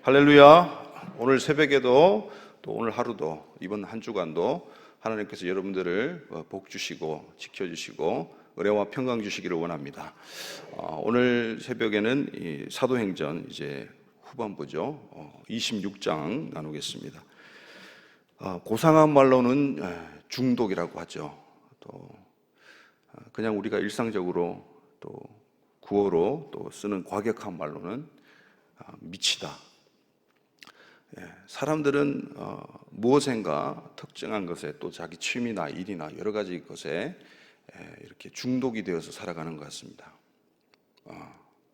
할렐루야. 오늘 새벽에도 또 오늘 하루도 이번 한 주간도 하나님께서 여러분들을 복 주시고 지켜주시고 은혜와 평강 주시기를 원합니다. 오늘 새벽에는 이 사도행전 이제 후반부죠. 26장 나누겠습니다. 고상한 말로는 중독이라고 하죠. 또 그냥 우리가 일상적으로 또 구어로 또 쓰는 과격한 말로는 미치다. 사람들은 무엇인가 특정한 것에 또 자기 취미나 일이나 여러 가지 것에 이렇게 중독이 되어서 살아가는 것 같습니다.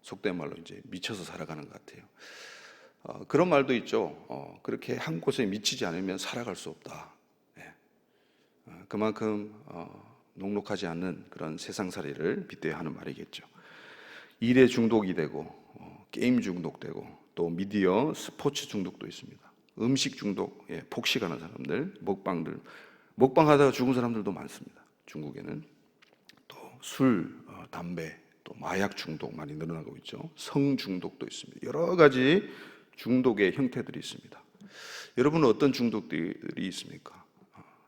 속된 말로 이제 미쳐서 살아가는 것 같아요. 그런 말도 있죠. 그렇게 한 곳에 미치지 않으면 살아갈 수 없다. 그만큼 녹록하지 않는 그런 세상살이를 빗대어 하는 말이겠죠. 일에 중독이 되고 게임 중독되고 또 미디어, 스포츠 중독도 있습니다. 음식 중독, 폭식하는 사람들, 먹방하다가 죽은 사람들도 많습니다. 중국에는 또 술, 담배, 또 마약 중독 많이 늘어나고 있죠. 성 중독도 있습니다. 여러 가지 중독의 형태들이 있습니다. 여러분은 어떤 중독들이 있습니까?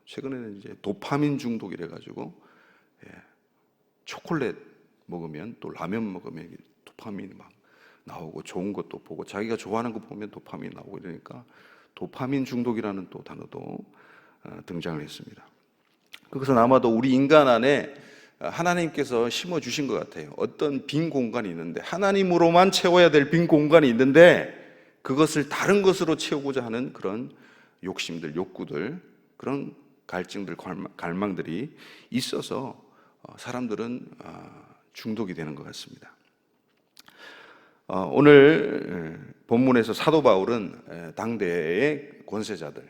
최근에는 이제 도파민 중독이래 가지고 초콜릿 먹으면 또 라면 먹으면 도파민이 막 나오고 좋은 것도 보고 자기가 좋아하는 거 보면 도파민이 나오고 이러니까 도파민 중독이라는 또 단어도 등장을 했습니다. 그것은 아마도 우리 인간 안에 하나님께서 심어주신 것 같아요. 어떤 빈 공간이 있는데 하나님으로만 채워야 될 빈 공간이 있는데 그것을 다른 것으로 채우고자 하는 그런 욕심들, 욕구들, 그런 갈증들, 갈망들이 있어서 사람들은 중독이 되는 것 같습니다. 오늘 본문에서 사도 바울은 당대의 권세자들,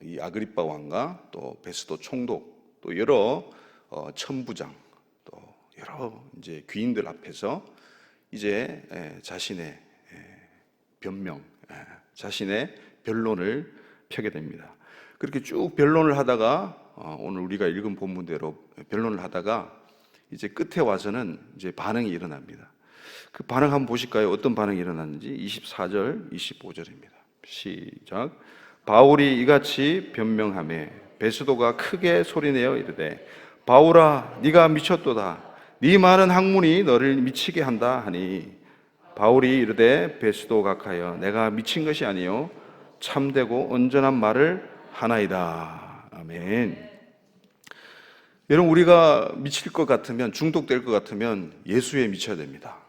이 아그리빠 왕과 또 베스도 총독, 또 여러 천부장, 또 여러 이제 귀인들 앞에서 이제 자신의 변명, 자신의 변론을 펴게 됩니다. 그렇게 쭉 변론을 하다가 오늘 우리가 읽은 본문대로 변론을 하다가 이제 끝에 와서는 이제 반응이 일어납니다. 그 반응 한번 보실까요? 어떤 반응이 일어났는지 24절, 25절입니다. 시작. 바울이 이같이 변명하매 베스도가 크게 소리내어 이르되 바울아 네가 미쳤도다. 네 많은 학문이 너를 미치게 한다 하니 바울이 이르되 베스도 각하여 내가 미친 것이 아니요 참되고 온전한 말을 하나이다. 아멘. 여러분, 우리가 미칠 것 같으면, 중독될 것 같으면 예수에 미쳐야 됩니다.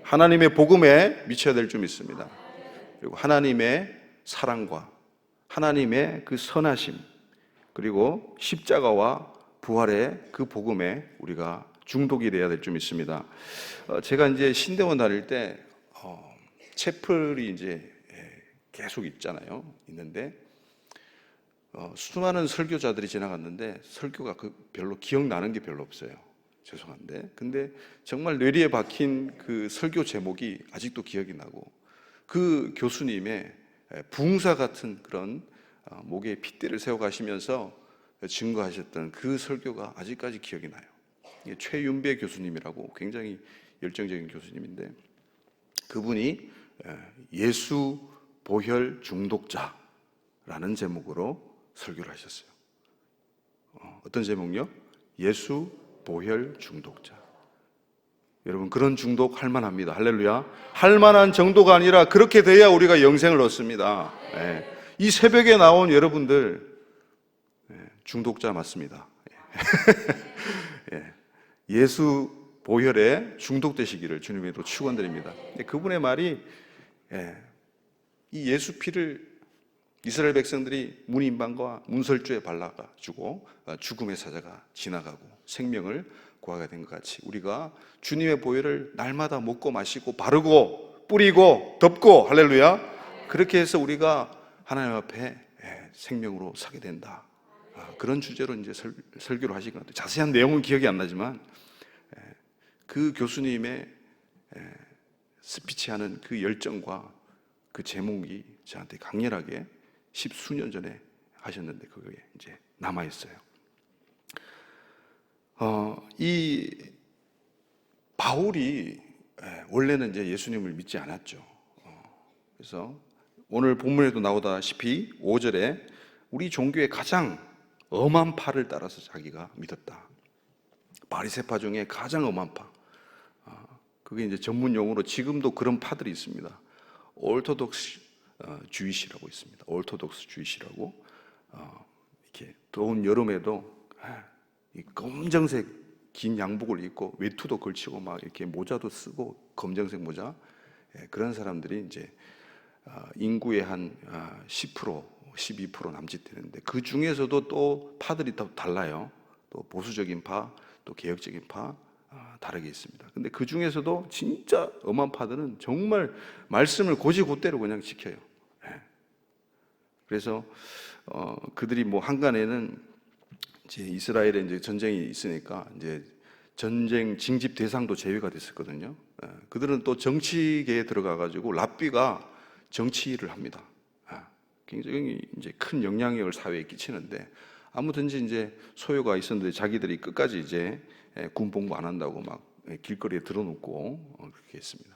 하나님의 복음에 미쳐야 될 줄 믿습니다. 그리고 하나님의 사랑과 하나님의 그 선하심, 그리고 십자가와 부활의 그 복음에 우리가 중독이 돼야 될 줄 믿습니다. 제가 이제 신대원 다닐 때 채플이 이제 계속 있는데 수많은 설교자들이 지나갔는데 설교가 별로 기억나는 게 별로 없어요. 죄송한데. 근데 정말 뇌리에 박힌 그 설교 제목이 아직도 기억이 나고 그 교수님의 부흥사 같은 그런 목에 핏대를 세워 가시면서 증거하셨던 그 설교가 아직까지 기억이 나요. 최윤배 교수님이라고 굉장히 열정적인 교수님인데 그분이 예수 보혈 중독자라는 제목으로 설교를 하셨어요. 어떤 제목요? 예수 보혈 중독자. 여러분, 그런 중독 할 만합니다. 할렐루야. 할 만한 정도가 아니라 그렇게 돼야 우리가 영생을 얻습니다. 이 새벽에 나온 여러분들 중독자 맞습니다. 예수 보혈에 중독되시기를 주님으로 축원드립니다. 그분의 말이 이 예수 피를 이스라엘 백성들이 문인방과 문설주에 발라가지고 죽음의 사자가 지나가고 생명을 구하게 된 것 같이 우리가 주님의 보혈을 날마다 먹고 마시고 바르고 뿌리고 덮고 할렐루야, 그렇게 해서 우리가 하나님 앞에 생명으로 서게 된다. 그런 주제로 이제 설교를 하신 것 같아요. 자세한 내용은 기억이 안 나지만 그 교수님의 스피치하는 그 열정과 그 제목이 저한테 강렬하게 10수년 전에 하셨는데 그게 이제 남아있어요. 이 바울이 원래는 이제 예수님을 믿지 않았죠. 그래서 오늘 본문에도 나오다시피 5절에 우리 종교의 가장 엄한 파를 따라서 자기가 믿었다. 바리새파 중에 가장 엄한 파. 그게 이제 전문 용어로 지금도 그런 파들이 있습니다. 올토독스 주의시라고 있습니다. 올토독스 주의시라고. 이렇게 더운 여름에도 이 검정색 긴 양복을 입고 외투도 걸치고 막 이렇게 모자도 쓰고 검정색 모자. 그런 사람들이 이제 인구의 한 10%, 12% 남짓 되는데 그 중에서도 또 파들이 더 달라요. 또 보수적인 파, 또 개혁적인 파 다르게 있습니다. 근데 그 중에서도 진짜 엄한 파들은 정말 말씀을 곧이곧대로 그냥 지켜요. 그래서 그들이 뭐 한간에는 이제 이스라엘에 이제 전쟁이 있으니까 이제 전쟁 징집 대상도 제외가 됐었거든요. 그들은 또 정치계에 들어가 가지고 랍비가 정치 일을 합니다. 굉장히 이제 큰 영향력을 사회에 끼치는데 아무든지 이제 소요가 있었는데 자기들이 끝까지 이제 군 복무 안 한다고 막 길거리에 들어놓고 그렇게 했습니다.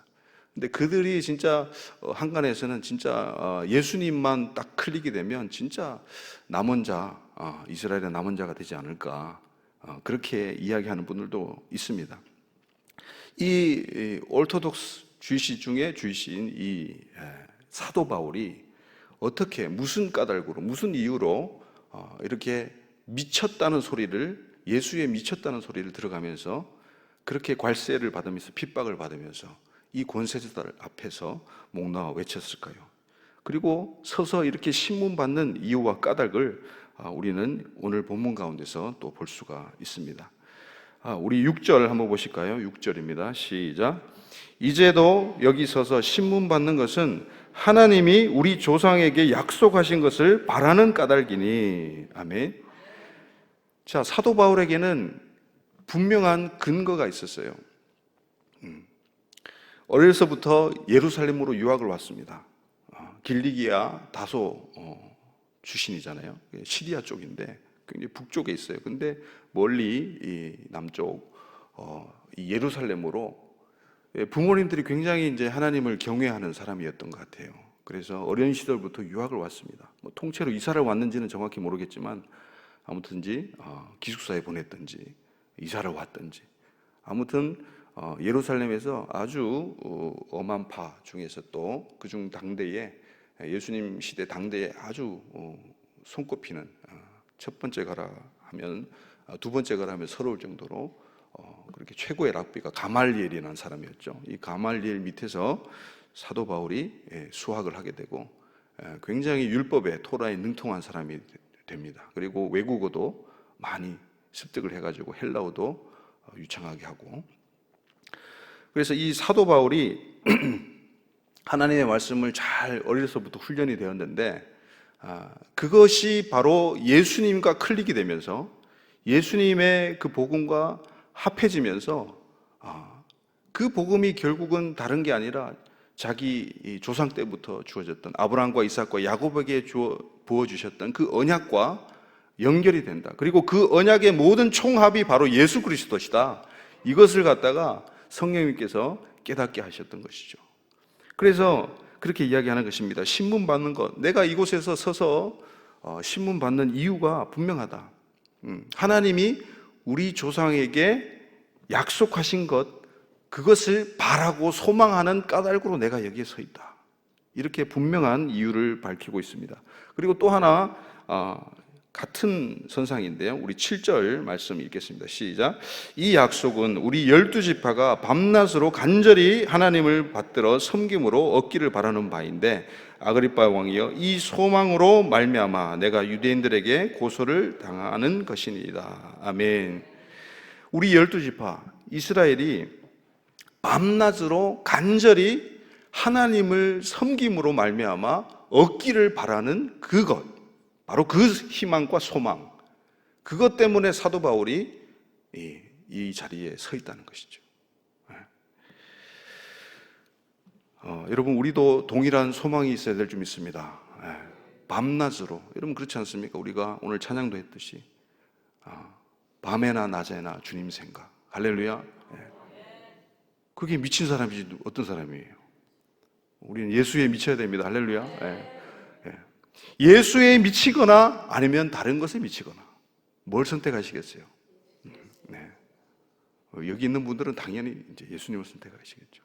근데 그들이 진짜 한간에서는 진짜 예수님만 딱 클릭이 되면 진짜 남은 자, 이스라엘의 남은 자가 되지 않을까 그렇게 이야기하는 분들도 있습니다. 이 올토독스 주의시 중에 주의시인 이 사도 바울이 어떻게 무슨 까닭으로 무슨 이유로 이렇게 미쳤다는 소리를 예수에 미쳤다는 소리를 들어가면서 그렇게 괄세를 받으면서 핍박을 받으면서 이 권세자들 앞에서 목 나와 외쳤을까요? 그리고 서서 이렇게 신문받는 이유와 까닭을 우리는 오늘 본문 가운데서 또 볼 수가 있습니다. 우리 6절 한번 보실까요? 6절입니다. 시작. 이제도 여기 서서 신문받는 것은 하나님이 우리 조상에게 약속하신 것을 바라는 까닭이니. 아멘. 자, 사도 바울에게는 분명한 근거가 있었어요. 어려서부터 예루살렘으로 유학을 왔습니다. 길리기아 다소 출신이잖아요. 시리아 쪽인데 굉장히 북쪽에 있어요. 근데 멀리 이 남쪽 이 예루살렘으로 부모님들이 굉장히 이제 하나님을 경외하는 사람이었던 것 같아요. 그래서 어린 시절부터 유학을 왔습니다. 뭐 통째로 이사를 왔는지는 정확히 모르겠지만 아무튼지 기숙사에 보냈든지 이사를 왔든지 아무튼 예루살렘에서 아주 엄한 파 중에서 또 그중 당대에 예수님 시대 당대에 아주 손꼽히는 첫 번째 가라 하면 두 번째 가라 하면 서러울 정도로 그렇게 최고의 랍비가 가말리엘이라는 사람이었죠. 이 가말리엘 밑에서 사도 바울이 수학을 하게 되고 굉장히 율법에 토라에 능통한 사람이 됩니다. 그리고 외국어도 많이 습득을 해가지고 헬라어도 유창하게 하고 그래서 이 사도 바울이 하나님의 말씀을 잘 어려서부터 훈련이 되었는데 그것이 바로 예수님과 클릭이 되면서 예수님의 그 복음과 합해지면서 그 복음이 결국은 다른 게 아니라 자기 조상 때부터 주어졌던 아브라함과 이삭과 야곱에게 부어주셨던 그 언약과 연결이 된다. 그리고 그 언약의 모든 총합이 바로 예수 그리스도시다. 이것을 갖다가 성령님께서 깨닫게 하셨던 것이죠. 그래서 그렇게 이야기하는 것입니다. 신문 받는 것, 내가 이곳에서 서서 신문 받는 이유가 분명하다. 하나님이 우리 조상에게 약속하신 것, 그것을 바라고 소망하는 까닭으로 내가 여기에 서 있다. 이렇게 분명한 이유를 밝히고 있습니다. 그리고 또 하나 같은 선상인데요. 우리 7절 말씀 읽겠습니다. 시작. 이 약속은 우리 12지파가 밤낮으로 간절히 하나님을 받들어 섬김으로 얻기를 바라는 바인데 아그리빠 왕이여 이 소망으로 말미암아 내가 유대인들에게 고소를 당하는 것이니이다. 아멘. 우리 12지파 이스라엘이 밤낮으로 간절히 하나님을 섬김으로 말미암아 얻기를 바라는 그것, 바로 그 희망과 소망, 그것 때문에 사도 바울이 이 자리에 서 있다는 것이죠. 여러분 우리도 동일한 소망이 있어야 될 줄 믿습니다. 밤낮으로, 여러분 그렇지 않습니까? 우리가 오늘 찬양도 했듯이 밤에나 낮에나 주님 생각. 할렐루야. 그게 미친 사람이지 어떤 사람이에요? 우리는 예수에 미쳐야 됩니다. 할렐루야. 예. 예. 예수에 미치거나 아니면 다른 것에 미치거나 뭘 선택하시겠어요? 네. 여기 있는 분들은 당연히 이제 예수님을 선택하시겠죠.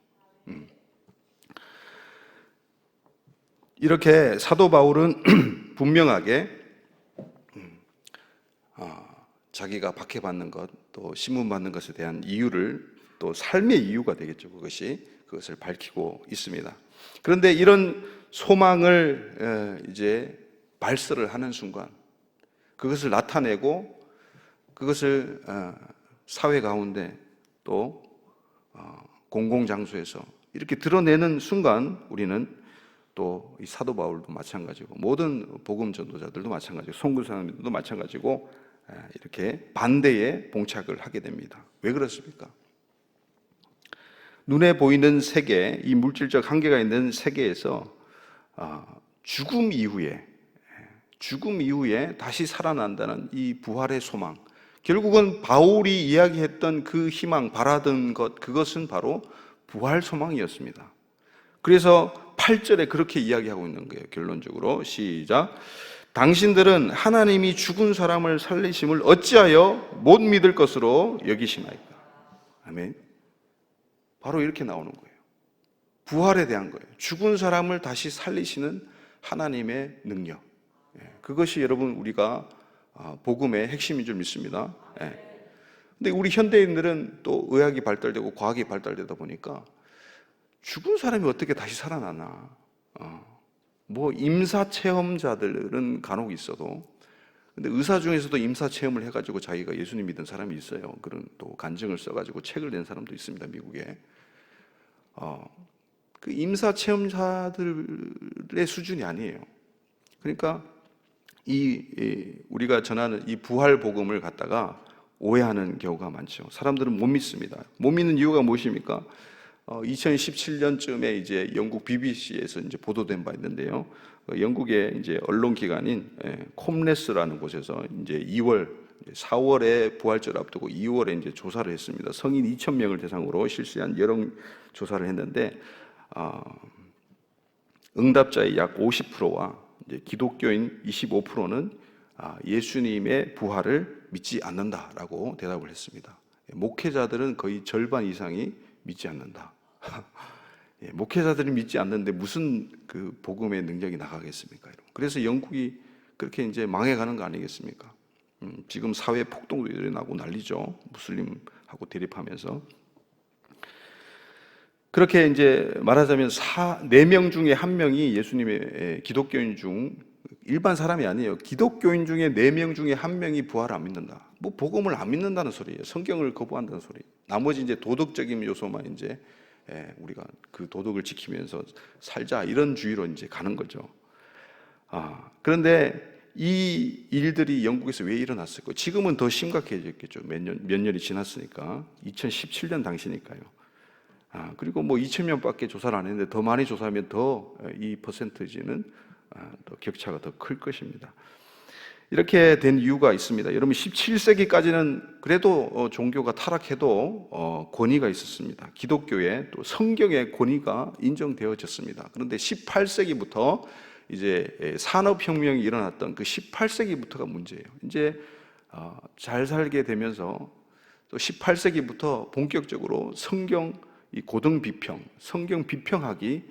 이렇게 사도 바울은 분명하게 자기가 박해받는 것, 또 신문받는 것에 대한 이유를, 또 삶의 이유가 되겠죠. 그것을 밝히고 있습니다. 그런데 이런 소망을 이제 발설을 하는 순간, 그것을 나타내고 그것을 사회 가운데 또 공공장소에서 이렇게 드러내는 순간, 우리는 또 이 사도 바울도 마찬가지고 모든 복음 전도자들도 마찬가지고 선교사님들도 마찬가지고 이렇게 반대에 봉착을 하게 됩니다. 왜 그렇습니까? 눈에 보이는 세계, 이 물질적 한계가 있는 세계에서 죽음 이후에 다시 살아난다는 이 부활의 소망, 결국은 바울이 이야기했던 그 희망, 바라던 것, 그것은 바로 부활 소망이었습니다. 그래서 8절에 그렇게 이야기하고 있는 거예요. 결론적으로 시작. 당신들은 하나님이 죽은 사람을 살리심을 어찌하여 못 믿을 것으로 여기시나이까. 아멘. 바로 이렇게 나오는 거예요. 부활에 대한 거예요. 죽은 사람을 다시 살리시는 하나님의 능력. 그것이 여러분 우리가 복음의 핵심인 줄 믿습니다. 근데 우리 현대인들은 또 의학이 발달되고 과학이 발달되다 보니까 죽은 사람이 어떻게 다시 살아나나. 뭐 임사 체험자들은 간혹 있어도, 근데 의사 중에서도 임사 체험을 해가지고 자기가 예수님 믿은 사람이 있어요. 그런 또 간증을 써가지고 책을 낸 사람도 있습니다, 미국에. 그 임사 체험자들의 수준이 아니에요. 그러니까 우리가 전하는 이 부활 복음을 갖다가 오해하는 경우가 많죠. 사람들은 못 믿습니다. 못 믿는 이유가 무엇입니까? 2017년쯤에 이제 영국 BBC에서 이제 보도된 바 있는데요. 영국의 이제 언론 기관인 콤레스라는 곳에서 이제 4월에 부활절 앞두고 2월에 이제 조사를 했습니다. 성인 2,000명을 대상으로 실시한 여론 조사를 했는데, 응답자의 약 50%와 이제 기독교인 25%는 예수님의 부활을 믿지 않는다라고 대답을 했습니다. 목회자들은 거의 절반 이상이 믿지 않는다. 목회자들이 믿지 않는데 무슨 그 복음의 능력이 나가겠습니까? 그래서 영국이 그렇게 이제 망해가는 거 아니겠습니까? 지금 사회 폭동도 일어나고 난리죠. 무슬림하고 대립하면서. 그렇게 이제 말하자면 4명 중에 1명이 예수님의 기독교인 중, 일반 사람이 아니에요. 기독교인 중에 4명 중에 1명이 부활을 안 믿는다. 뭐 복음을 안 믿는다는 소리예요. 성경을 거부한다는 소리. 나머지 이제 도덕적인 요소만 이제 우리가 그 도덕을 지키면서 살자, 이런 주의로 이제 가는 거죠. 그런데 이 일들이 영국에서 왜 일어났을까요? 지금은 더 심각해졌겠죠. 몇 년이 지났으니까. 2017년 당시니까요. 그리고 뭐 2,000명밖에 조사를 안 했는데 더 많이 조사하면 더 이 퍼센티지는 더 격차가 더 클 것입니다. 이렇게 된 이유가 있습니다. 여러분 17세기까지는 그래도 종교가 타락해도 권위가 있었습니다. 기독교의 또 성경의 권위가 인정되어졌습니다. 그런데 18세기부터 이제 산업혁명이 일어났던 그 18세기부터가 문제예요. 이제 잘 살게 되면서 또 18세기부터 본격적으로 성경 이 고등 비평, 성경 비평학이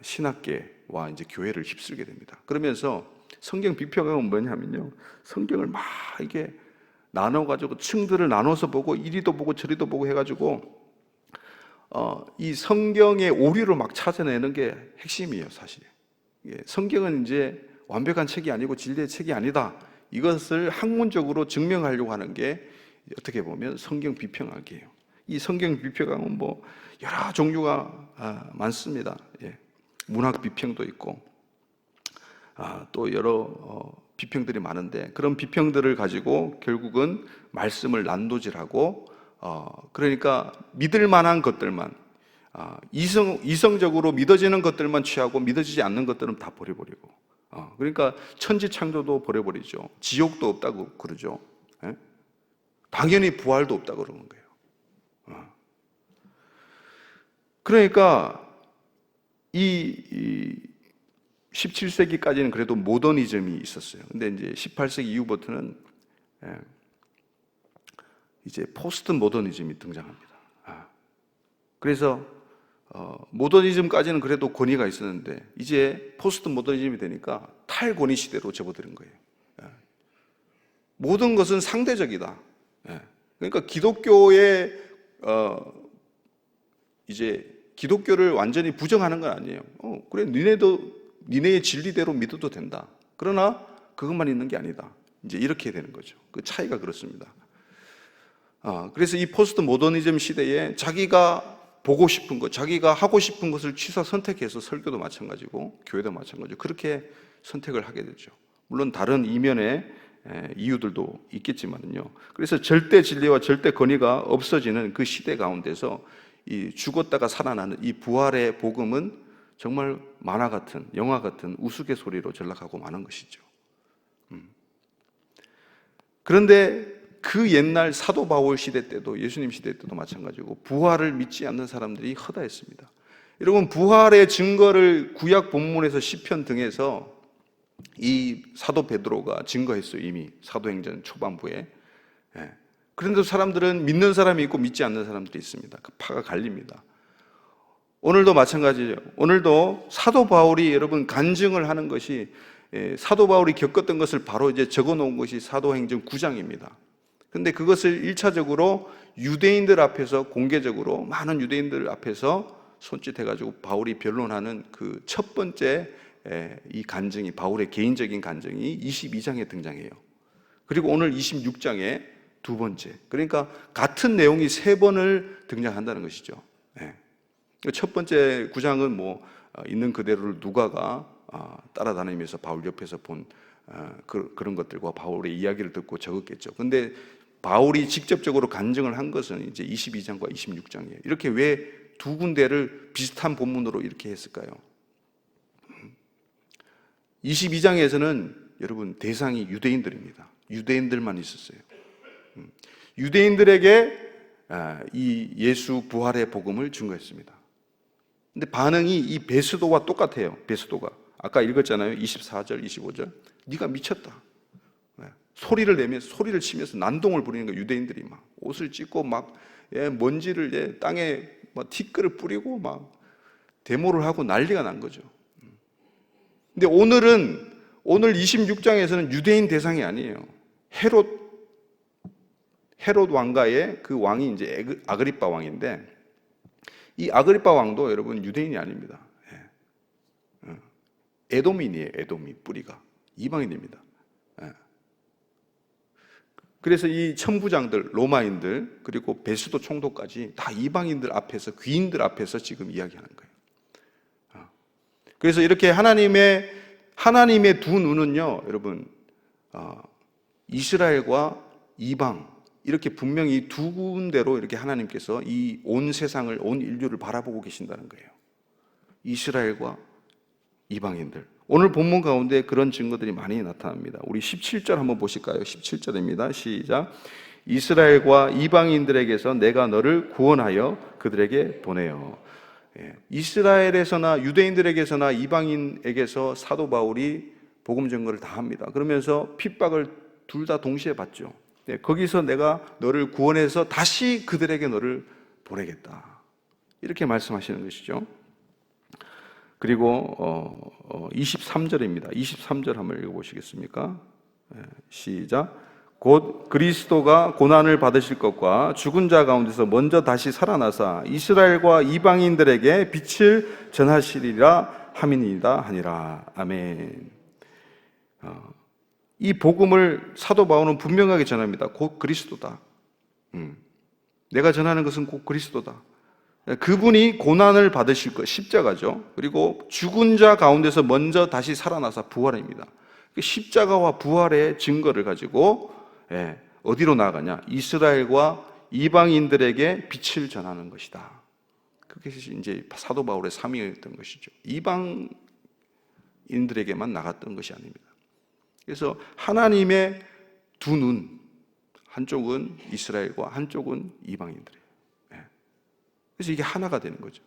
신학계와 이제 교회를 휩쓸게 됩니다. 그러면서 성경 비평학은 뭐냐면요, 성경을 막 이게 나눠가지고 층들을 나눠서 보고 이리도 보고 저리도 보고 해가지고 이 성경의 오류를 막 찾아내는 게 핵심이에요, 사실. 성경은 이제 완벽한 책이 아니고 진리의 책이 아니다. 이것을 학문적으로 증명하려고 하는 게 어떻게 보면 성경 비평학이에요. 이 성경 비평학은 뭐 여러 종류가 많습니다. 문학 비평도 있고 또 여러 비평들이 많은데, 그런 비평들을 가지고 결국은 말씀을 난도질하고 그러니까 믿을 만한 것들만, 이성적으로 믿어지는 것들만 취하고 믿어지지 않는 것들은 다 버려버리고, 그러니까 천지창조도 버려버리죠. 지옥도 없다고 그러죠. 당연히 부활도 없다고 그러는 거예요. 그러니까 이 17세기까지는 그래도 모더니즘이 있었어요. 근데 이제 18세기 이후부터는 이제 포스트 모더니즘이 등장합니다. 그래서 모더니즘까지는 그래도 권위가 있었는데 이제 포스트 모더니즘이 되니까 탈권위 시대로 접어드는 거예요. 모든 것은 상대적이다. 그러니까 기독교의 이제 기독교를 완전히 부정하는 건 아니에요. 그래 니네의 진리대로 믿어도 된다. 그러나 그것만 있는 게 아니다. 이제 이렇게 되는 거죠. 그 차이가 그렇습니다. 그래서 이 포스트 모더니즘 시대에 자기가 보고 싶은 것, 자기가 하고 싶은 것을 취사 선택해서 설교도 마찬가지고 교회도 마찬가지고 그렇게 선택을 하게 되죠. 물론 다른 이면의 이유들도 있겠지만요. 그래서 절대 진리와 절대 권위가 없어지는 그 시대 가운데서 이 죽었다가 살아나는 이 부활의 복음은 정말 만화 같은, 영화 같은 우스갯소리로 전락하고 마는 것이죠. 그런데 그 옛날 사도 바울 시대 때도 예수님 시대 때도 마찬가지고 부활을 믿지 않는 사람들이 허다했습니다. 여러분, 부활의 증거를 구약 본문에서 시편 등에서 이 사도 베드로가 증거했어요. 이미 사도행전 초반부에. 그런데도 사람들은 믿는 사람이 있고 믿지 않는 사람들이 있습니다. 그 파가 갈립니다. 오늘도 마찬가지예요. 오늘도 사도 바울이 여러분 간증을 하는 것이 사도 바울이 겪었던 것을 바로 이제 적어 놓은 것이 사도행전 9장입니다. 근데 그것을 1차적으로 유대인들 앞에서 공개적으로 많은 유대인들 앞에서 손짓해가지고 바울이 변론하는 그 첫 번째 이 간증이 바울의 개인적인 간증이 22장에 등장해요. 그리고 오늘 26장에 두 번째. 그러니까 같은 내용이 세 번을 등장한다는 것이죠. 첫 번째 9장은 뭐 있는 그대로를 누가가 따라다니면서 바울 옆에서 본 그런 것들과 바울의 이야기를 듣고 적었겠죠. 근데 바울이 직접적으로 간증을 한 것은 이제 22장과 26장이에요. 이렇게 왜 두 군데를 비슷한 본문으로 이렇게 했을까요? 22장에서는 여러분 대상이 유대인들입니다. 유대인들만 있었어요. 유대인들에게 이 예수 부활의 복음을 증거했습니다. 근데 반응이 이 베스도와 똑같아요. 베스도가 아까 읽었잖아요. 24절, 25절. 네가 미쳤다. 소리를 내면서 소리를 치면서 난동을 부리는 거예요. 유대인들이 막 옷을 찢고 막 먼지를 땅에 막 티끌을 뿌리고 막 데모를 하고 난리가 난 거죠. 근데 오늘 26장에서는 유대인 대상이 아니에요. 헤롯 왕가의 그 왕이 이제 아그리빠 왕인데 이 아그리빠 왕도 여러분 유대인이 아닙니다. 에돔인이에요. 에돔이 뿌리가 이방인입니다. 그래서 이 천부장들, 로마인들, 그리고 베스도 총독까지 다 이방인들 앞에서, 귀인들 앞에서 지금 이야기하는 거예요. 그래서 이렇게 하나님의 두 눈은요, 여러분, 이스라엘과 이방, 이렇게 분명히 두 군데로 이렇게 하나님께서 이 온 세상을, 온 인류를 바라보고 계신다는 거예요. 이스라엘과 이방인들. 오늘 본문 가운데 그런 증거들이 많이 나타납니다. 우리 17절 한번 보실까요? 17절입니다. 시작. 이스라엘과 이방인들에게서 내가 너를 구원하여 그들에게 보내요. 이스라엘에서나 유대인들에게서나 이방인에게서 사도 바울이 복음 증거를 다 합니다. 그러면서 핍박을 둘 다 동시에 받죠. 거기서 내가 너를 구원해서 다시 그들에게 너를 보내겠다. 이렇게 말씀하시는 것이죠. 그리고 23절입니다. 23절 한번 읽어보시겠습니까? 시작. 곧 그리스도가 고난을 받으실 것과 죽은 자 가운데서 먼저 다시 살아나사 이스라엘과 이방인들에게 빛을 전하시리라 함이니이다 하니라. 아멘. 이 복음을 사도 바울은 분명하게 전합니다. 곧 그리스도다. 내가 전하는 것은 곧 그리스도다. 그분이 고난을 받으실 것, 십자가죠. 그리고 죽은 자 가운데서 먼저 다시 살아나서 부활입니다. 십자가와 부활의 증거를 가지고 어디로 나아가냐? 이스라엘과 이방인들에게 빛을 전하는 것이다. 그게 이제 사도 바울의 사명이었던 것이죠. 이방인들에게만 나갔던 것이 아닙니다. 그래서 하나님의 두 눈, 한쪽은 이스라엘과 한쪽은 이방인들이에요. 그래서 이게 하나가 되는 거죠.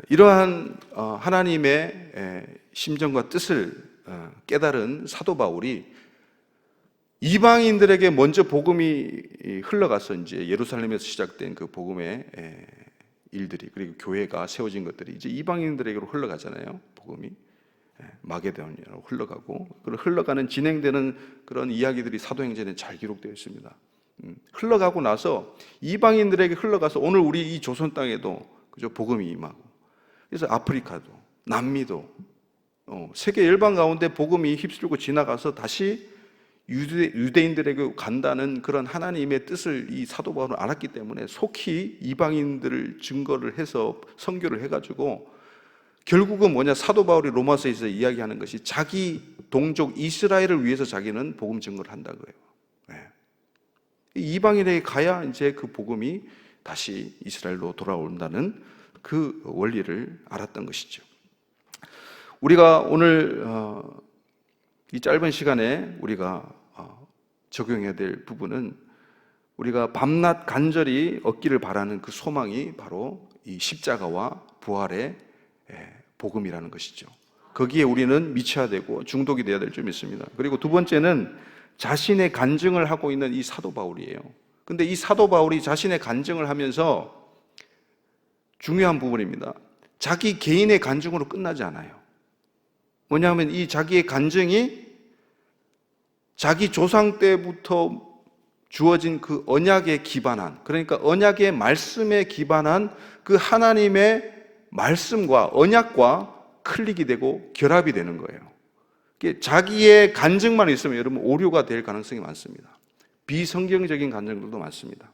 이러한 하나님의 심정과 뜻을 깨달은 사도 바울이 이방인들에게 먼저 복음이 흘러가서 이제 예루살렘에서 시작된 그 복음의 일들이, 그리고 교회가 세워진 것들이 이제 이방인들에게로 흘러가잖아요. 복음이 마게도냐로 흘러가고, 그런 흘러가는 진행되는 그런 이야기들이 사도행전에 잘 기록되어 있습니다. 흘러가고 나서 이방인들에게 흘러가서 오늘 우리 이 조선 땅에도 그저 복음이 임하고, 그래서 아프리카도 남미도 세계 열방 가운데 복음이 휩쓸고 지나가서 다시 유대인들에게 간다는 그런 하나님의 뜻을 이 사도 바울은 알았기 때문에 속히 이방인들을 증거를 해서 선교를 해가지고, 결국은 뭐냐, 사도 바울이 로마서에서 이야기하는 것이 자기 동족 이스라엘을 위해서 자기는 복음 증거를 한다고요. 이방인에게 가야 이제 그 복음이 다시 이스라엘로 돌아온다는 그 원리를 알았던 것이죠. 우리가 오늘 이 짧은 시간에 우리가 적용해야 될 부분은, 우리가 밤낮 간절히 얻기를 바라는 그 소망이 바로 이 십자가와 부활의 복음이라는 것이죠. 거기에 우리는 미쳐야 되고 중독이 되어야 될 점이 있습니다. 그리고 두 번째는 자신의 간증을 하고 있는 이 사도 바울이에요. 근데 이 사도 바울이 자신의 간증을 하면서 중요한 부분입니다. 자기 개인의 간증으로 끝나지 않아요. 뭐냐면 이 자기의 간증이 자기 조상 때부터 주어진 그 언약에 기반한, 그러니까 언약의 말씀에 기반한 그 하나님의 말씀과 언약과 클릭이 되고 결합이 되는 거예요. 자기의 간증만 있으면 여러분 오류가 될 가능성이 많습니다. 비성경적인 간증들도 많습니다.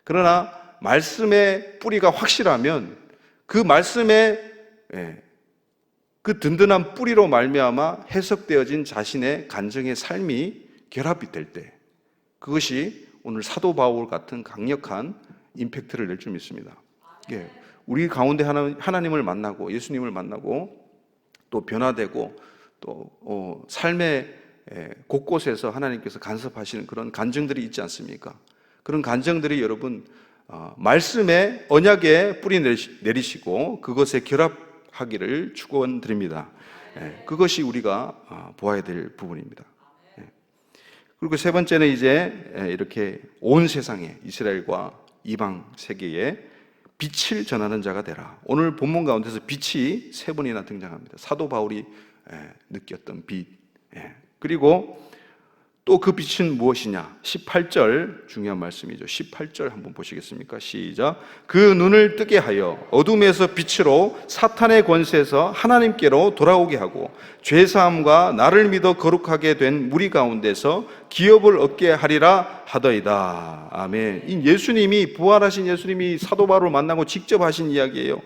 그러나 말씀의 뿌리가 확실하면 그 말씀의 그 든든한 뿌리로 말미암아 해석되어진 자신의 간증의 삶이 결합이 될 때, 그것이 오늘 사도 바울 같은 강력한 임팩트를 낼 줄 믿습니다. 우리 가운데 하나님을 만나고 예수님을 만나고 또 변화되고 또 삶의 곳곳에서 하나님께서 간섭하시는 그런 간증들이 있지 않습니까? 그런 간증들이 여러분 말씀의 언약에 뿌리 내리시고 그것에 결합하기를 축원드립니다. 그것이 우리가 보아야 될 부분입니다. 그리고 세 번째는 이제 이렇게 온 세상에, 이스라엘과 이방 세계에 빛을 전하는 자가 되라. 오늘 본문 가운데서 빛이 세 번이나 등장합니다. 사도 바울이 느꼈던 빛. 그리고 또 그 빛은 무엇이냐? 18절 중요한 말씀이죠. 18절 한번 보시겠습니까? 시작. 그 눈을 뜨게 하여 어둠에서 빛으로 사탄의 권세에서 하나님께로 돌아오게 하고 죄사함과 나를 믿어 거룩하게 된 무리 가운데서 기업을 얻게 하리라 하더이다. 아멘. 이 예수님이, 부활하신 예수님이 사도 바울을 만나고 직접 하신 이야기예요.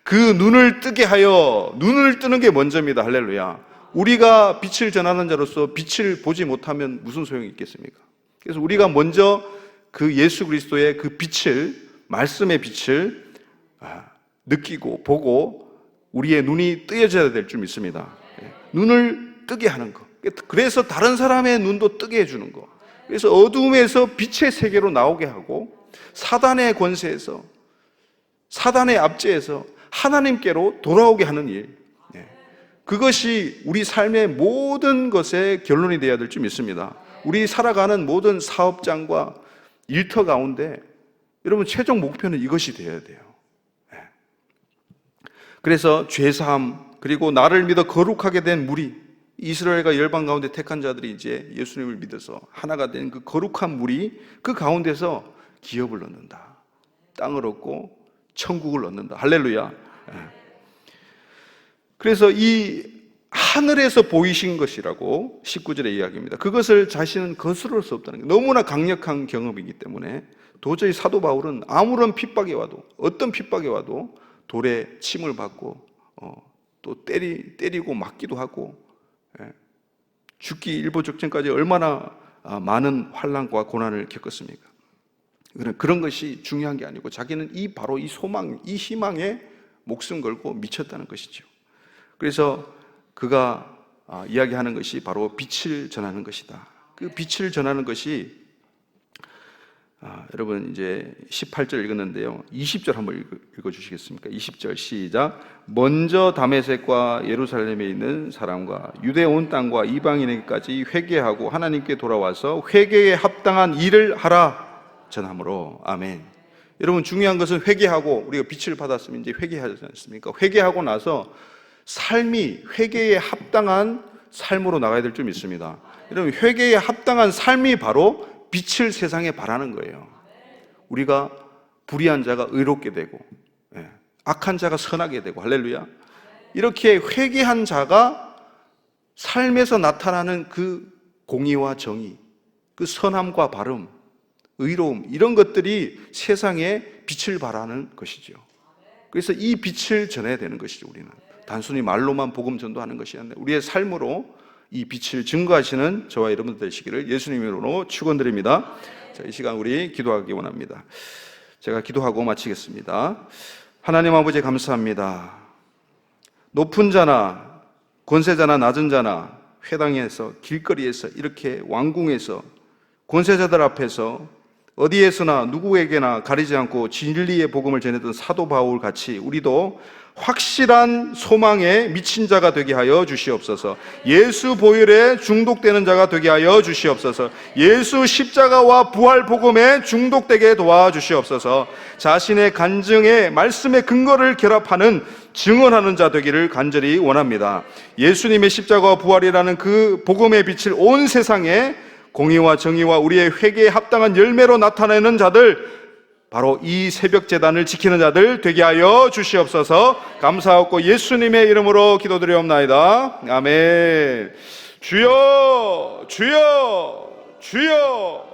그 눈을 뜨게 하여, 눈을 뜨는 게 먼저입니다. 할렐루야. 우리가 빛을 전하는 자로서 빛을 보지 못하면 무슨 소용이 있겠습니까? 그래서 우리가 먼저 그 예수 그리스도의 그 빛을, 말씀의 빛을 느끼고 보고 우리의 눈이 뜨여져야 될 줄 믿습니다. 눈을 뜨게 하는 것. 그래서 다른 사람의 눈도 뜨게 해주는 것. 그래서 어둠에서 빛의 세계로 나오게 하고 사단의 권세에서, 사단의 압제에서 하나님께로 돌아오게 하는 일. 그것이 우리 삶의 모든 것의 결론이 되어야 될 줄 믿습니다. 우리 살아가는 모든 사업장과 일터 가운데 여러분 최종 목표는 이것이 되어야 돼요. 그래서 죄사함, 그리고 나를 믿어 거룩하게 된 무리, 이스라엘과 열방 가운데 택한 자들이 이제 예수님을 믿어서 하나가 된 그 거룩한 무리, 그 가운데서 기업을 얻는다. 땅을 얻고 천국을 얻는다. 할렐루야. 그래서 이 하늘에서 보이신 것이라고 19절의 이야기입니다. 그것을 자신은 거스를 수 없다는 게 너무나 강력한 경험이기 때문에 도저히 사도 바울은 아무런 핍박이 와도, 어떤 핍박이 와도 돌에 침을 받고 또 때리고 맞기도 하고 죽기 일보 직전까지 얼마나 많은 환난과 고난을 겪었습니까? 그런 것이 중요한 게 아니고 자기는 바로 이 소망, 이 희망에 목숨 걸고 미쳤다는 것이죠. 그래서 그가 이야기하는 것이 바로 빛을 전하는 것이다. 그 빛을 전하는 것이 여러분 이제 18절 읽었는데요. 20절 한번 읽어주시겠습니까? 20절 시작. 먼저 다메섹과 예루살렘에 있는 사람과 유대 온 땅과 이방인에게까지 회개하고 하나님께 돌아와서 회개에 합당한 일을 하라 전함으로. 아멘. 여러분 중요한 것은 회개하고, 우리가 빛을 받았으면 이제 회개하지 않습니까? 회개하고 나서 삶이 회개에 합당한 삶으로 나가야 될 점 있습니다. 여러분 회개에 합당한 삶이 바로 빛을 세상에 발하는 거예요. 우리가 불의한 자가 의롭게 되고, 악한 자가 선하게 되고, 할렐루야. 이렇게 회개한 자가 삶에서 나타나는 그 공의와 정의, 그 선함과 바름, 의로움, 이런 것들이 세상에 빛을 발하는 것이죠. 그래서 이 빛을 전해야 되는 것이죠. 우리는 단순히 말로만 복음 전도하는 것이 아니라 우리의 삶으로 이 빛을 증거하시는 저와 여러분 되시기를 예수님 이름으로 축원드립니다. 자, 이 시간 우리 기도하기 원합니다. 제가 기도하고 마치겠습니다. 하나님 아버지 감사합니다. 높은 자나 권세자나 낮은 자나 회당에서 길거리에서 이렇게 왕궁에서 권세자들 앞에서 어디에서나 누구에게나 가리지 않고 진리의 복음을 전했던 사도 바울 같이 우리도 확실한 소망에 미친 자가 되게 하여 주시옵소서. 예수 보혈에 중독되는 자가 되게 하여 주시옵소서. 예수 십자가와 부활 복음에 중독되게 도와주시옵소서. 자신의 간증에 말씀의 근거를 결합하는 증언하는 자 되기를 간절히 원합니다. 예수님의 십자가와 부활이라는 그 복음의 빛을 온 세상에 공의와 정의와 우리의 회개에 합당한 열매로 나타내는 자들, 바로 이 새벽 제단을 지키는 자들 되게 하여 주시옵소서. 감사하고 예수님의 이름으로 기도드리옵나이다. 아멘. 주여, 주여, 주여.